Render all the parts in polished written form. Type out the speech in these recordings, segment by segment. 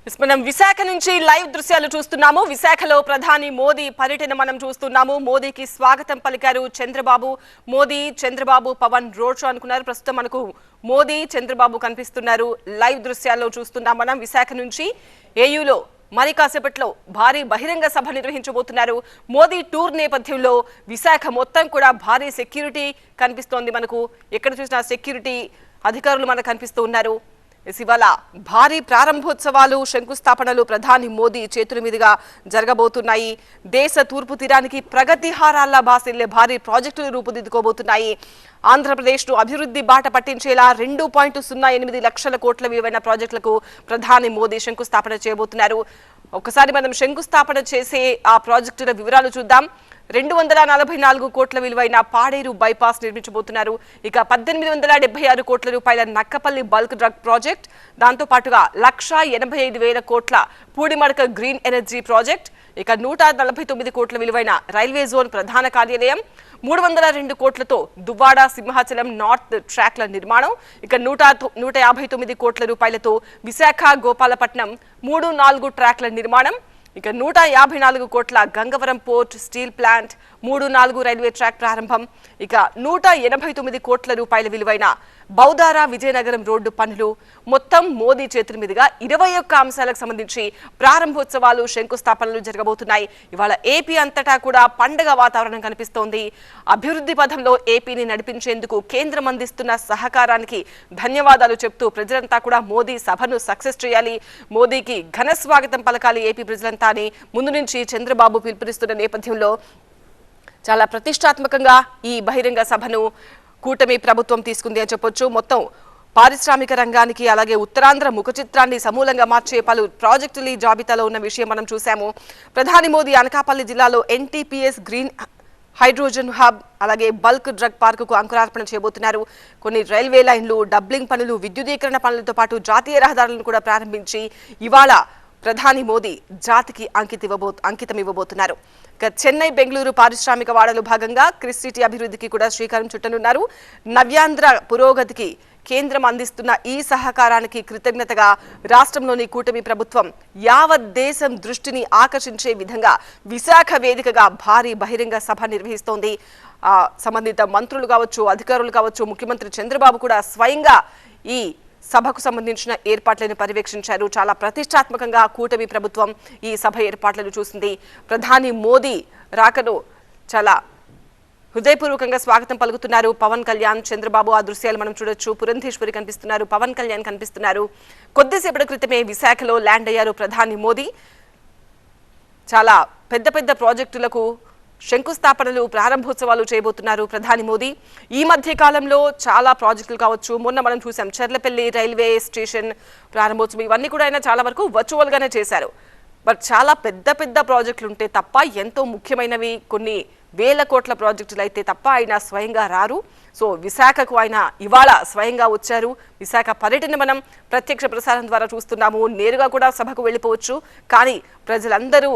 మనం విశాఖ నుంచి లైవ్ దృశ్యాలు చూస్తున్నాము. విశాఖలో ప్రధాని మోదీ పర్యటన మనం చూస్తున్నాము. మోదీకి స్వాగతం పలికారు చంద్రబాబు. మోదీ చంద్రబాబు పవన్ రోడ్ షో అనుకున్నారు. ప్రస్తుతం మనకు మోదీ చంద్రబాబు కనిపిస్తున్నారు. లైవ్ దృశ్యాల్లో చూస్తున్నాం మనం విశాఖ నుంచి. ఏయూలో మరి కాసేపట్లో భారీ బహిరంగ సభ నిర్వహించబోతున్నారు. మోదీ టూర్ నేపథ్యంలో విశాఖ మొత్తం కూడా భారీ సెక్యూరిటీ కనిపిస్తోంది. మనకు ఎక్కడ చూసినా సెక్యూరిటీ అధికారులు మనకు కనిపిస్తూ ఉన్నారు. ఇవాళ భారీ ప్రారంభోత్సవాలు శంకుస్థాపనలు ప్రధాని మోదీ చేతుల మీదుగా జరగబోతున్నాయి. దేశ తూర్పు తీరానికి ప్రగతి హారాల్లా బాసిల్లే భారీ ప్రాజెక్టులు రూపుదిద్దుకోబోతున్నాయి. ఆంధ్రప్రదేశ్ను అభివృద్ధి బాట పట్టించేలా 2.08 లక్షల కోట్ల విలువైన ప్రాజెక్టులకు ప్రధాని మోదీ శంకుస్థాపన చేయబోతున్నారు. ఒకసారి మనం శంకుస్థాపన చేసే ఆ ప్రాజెక్టుల వివరాలు చూద్దాం. 244 కోట్ల విలువైన పాడేరు బైపాస్ నిర్మించబోతున్నారు. ఇక 1876 కోట్ల రూపాయల నక్కపల్లి బల్క్ డ్రగ్ ప్రాజెక్ట్, దాంతో పాటుగా 1,85,000 కోట్ల పూడిమడక గ్రీన్ ఎనర్జీ ప్రాజెక్ట్, ఇక 149 కోట్ల విలువైన రైల్వే జోన్ ప్రధాన కార్యాలయం, 302 కోట్లతో దువ్వాడ సింహాచలం నార్త్ ట్రాక్ల నిర్మాణం, ఇక 159 కోట్ల రూపాయలతో విశాఖ గోపాలపట్నం 3-4 ట్రాక్ల నిర్మాణం, ఇక 154 కోట్ల Gangavaram port steel plant 3-4 railway track ప్రారంభం, ఇక 189 కోట్ల రూపాయల విలువైన బౌదారా విజయనగరం రోడ్డు పనులు. మొత్తం మోదీ చేతుల మీదుగా 21 అంశాలకు సంబంధించి ప్రారంభోత్సవాలు శంకుస్థాపనలు జరగబోతున్నాయి. ఇవాళ ఏపీ అంతటా కూడా పండగ వాతావరణం కనిపిస్తోంది. అభివృద్ధి పథంలో ఏపీని నడిపించేందుకు కేంద్రం అందిస్తున్న సహకారానికి ధన్యవాదాలు చెప్తూ ప్రజలంతా కూడా మోదీ సభను సక్సెస్ చేయాలి, మోదీకి ఘన స్వాగతం పలకాలి ఏపీ ప్రజలంతా అని ముందు నుంచి చంద్రబాబు పిలుపునిస్తున్న నేపథ్యంలో చాలా ప్రతిష్టాత్మకంగా ఈ బహిరంగ సభను కూటమి ప్రభుత్వం తీసుకుంది అని చెప్పొచ్చు. మొత్తం పారిశ్రామిక రంగానికి అలాగే ఉత్తరాంధ్ర ముఖ చిత్రాన్ని సమూలంగా మార్చే పలు ప్రాజెక్టులు ఈ జాబితాలో ఉన్న విషయం మనం చూసాము. ప్రధాని మోదీ అనకాపల్లి జిల్లాలో ఎన్టీపీఎస్ గ్రీన్ హైడ్రోజన్ హబ్ అలాగే బల్క్ డ్రగ్ పార్కుకు అంకురార్పణ చేయబోతున్నారు. కొన్ని రైల్వే లైన్లు, డబ్లింగ్ పనులు, విద్యుదీకరణ పనులతో పాటు జాతీయ రహదారులను కూడా ప్రారంభించి ఇవాళ ప్రధాని మోదీ జాతికి అంకితం ఇవ్వబోతున్నారు. చెన్నై బెంగళూరు పారిశ్రామిక వాడలో భాగంగా క్రిస్ సిటీ అభివృద్ధికి కూడా శ్రీకారం చుట్టనున్నారు. నవ్యాంధ్ర పురోగతికి కేంద్రం అందిస్తున్న ఈ సహకారానికి కృతజ్ఞతగా రాష్ట్రంలోని కూటమి ప్రభుత్వం యావత్ దేశం దృష్టిని ఆకర్షించే విధంగా విశాఖ వేదికగా భారీ బహిరంగ సభ నిర్వహిస్తోంది. సంబంధిత మంత్రులు కావచ్చు, అధికారులు కావచ్చు, ముఖ్యమంత్రి చంద్రబాబు కూడా స్వయంగా ఈ సభకు సంబంధించిన ఏర్పాట్లను పర్యవేక్షించారు. చాలా ప్రతిష్టాత్మకంగా కూటమి ప్రభుత్వం ఈ సభ ఏర్పాట్లను చూసింది. ప్రధాని మోదీ రాకను చాలా హృదయపూర్వకంగా స్వాగతం పలుకుతున్నారు పవన్ కళ్యాణ్, చంద్రబాబు. ఆ దృశ్యాలు మనం చూడొచ్చు. పురంధేశ్వరి కనిపిస్తున్నారు, పవన్ కళ్యాణ్ కనిపిస్తున్నారు. కొద్దిసేపటి క్రితమే విశాఖలో ల్యాండ్ అయ్యారు ప్రధాని మోదీ. చాలా పెద్ద పెద్ద ప్రాజెక్టులకు శంకుస్థాపనలు, ప్రారంభోత్సవాలు చేయబోతున్నారు ప్రధాని మోదీ. ఈ మధ్య కాలంలో చాలా ప్రాజెక్టులు కావచ్చు, మొన్న మనం చూసాం చర్లపల్లి రైల్వే స్టేషన్ ప్రారంభోత్సవం, ఇవన్నీ కూడా ఆయన చాలా వరకు వర్చువల్గానే చేశారు. బట్ చాలా పెద్ద పెద్ద ప్రాజెక్టులు ఉంటే తప్ప, ఎంతో ముఖ్యమైనవి కొన్ని వేల కోట్ల ప్రాజెక్టులు అయితే తప్ప ఆయన స్వయంగా రారు. సో విశాఖకు ఆయన ఇవాళ స్వయంగా వచ్చారు. విశాఖ పర్యటన మనం ప్రత్యక్ష ప్రసారం ద్వారా చూస్తున్నాము. నేరుగా కూడా సభకు వెళ్ళిపోవచ్చు, కానీ ప్రజలందరూ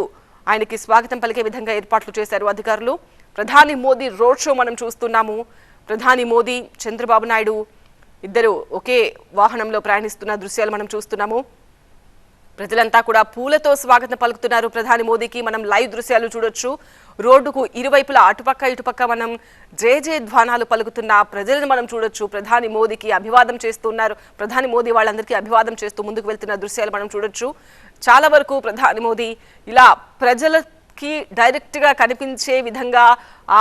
ఆయనకి స్వాగతం పలికే విధంగా ఏర్పాట్లు చేశారు అధికారులు. ప్రధాని మోదీ రోడ్ షో మనం చూస్తున్నాము. ప్రధాని మోదీ, చంద్రబాబు నాయుడు ఇద్దరు ఒకే వాహనంలో ప్రయాణిస్తున్న దృశ్యాలు మనం చూస్తున్నాము. ప్రజలంతా కూడా పూలతో స్వాగతం పలుకుతున్నారు ప్రధాని మోదీకి. మనం లైవ్ దృశ్యాలు చూడొచ్చు. రోడ్డుకు ఇరువైపులా అటుపక్క ఇటుపక్క మనం జయ ధ్వానాలు పలుకుతున్న ప్రజలను మనం చూడొచ్చు. ప్రధాని మోదీకి అభివాదం చేస్తున్నారు. ప్రధాని మోదీ వాళ్ళందరికీ అభివాదం చేస్తూ ముందుకు వెళ్తున్న దృశ్యాలు మనం చూడొచ్చు. చాలా వరకు ప్రధాని మోదీ ఇలా ప్రజలకి డైరెక్ట్గా కనిపించే విధంగా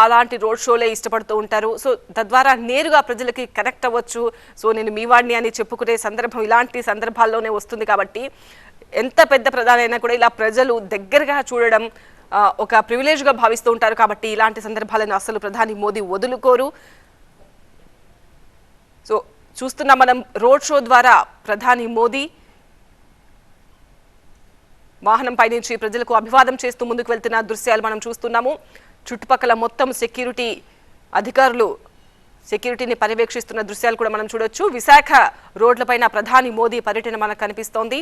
అలాంటి రోడ్ షోలే ఇష్టపడుతూ ఉంటారు. సో తద్వారా నేరుగా ప్రజలకి కనెక్ట్ అవ్వచ్చు. సో నేను మీ వాడిని అని చెప్పుకునే సందర్భం ఇలాంటి సందర్భాల్లోనే వస్తుంది. కాబట్టి ఎంత పెద్ద ప్రధాని అయినా కూడా ఇలా ప్రజలు దగ్గరగా చూడడం ఒక ప్రివిలేజ్గా భావిస్తూ ఉంటారు. కాబట్టి ఇలాంటి సందర్భాలను అసలు ప్రధాని మోదీ వదులుకోరు. సో చూస్తున్నాం మనం రోడ్ షో ద్వారా ప్రధాని మోదీ వాహనం పైనుంచి ప్రజలకు అభివాదం చేస్తూ ముందుకు వెళ్తున్న దృశ్యాలు మనం చూస్తున్నాము. చుట్టుపక్కల మొత్తం సెక్యూరిటీ అధికారులు సెక్యూరిటీని పర్యవేక్షిస్తున్న దృశ్యాలు కూడా మనం చూడొచ్చు. విశాఖ రోడ్లపైన ప్రధాని మోదీ పర్యటన మనకు కనిపిస్తోంది.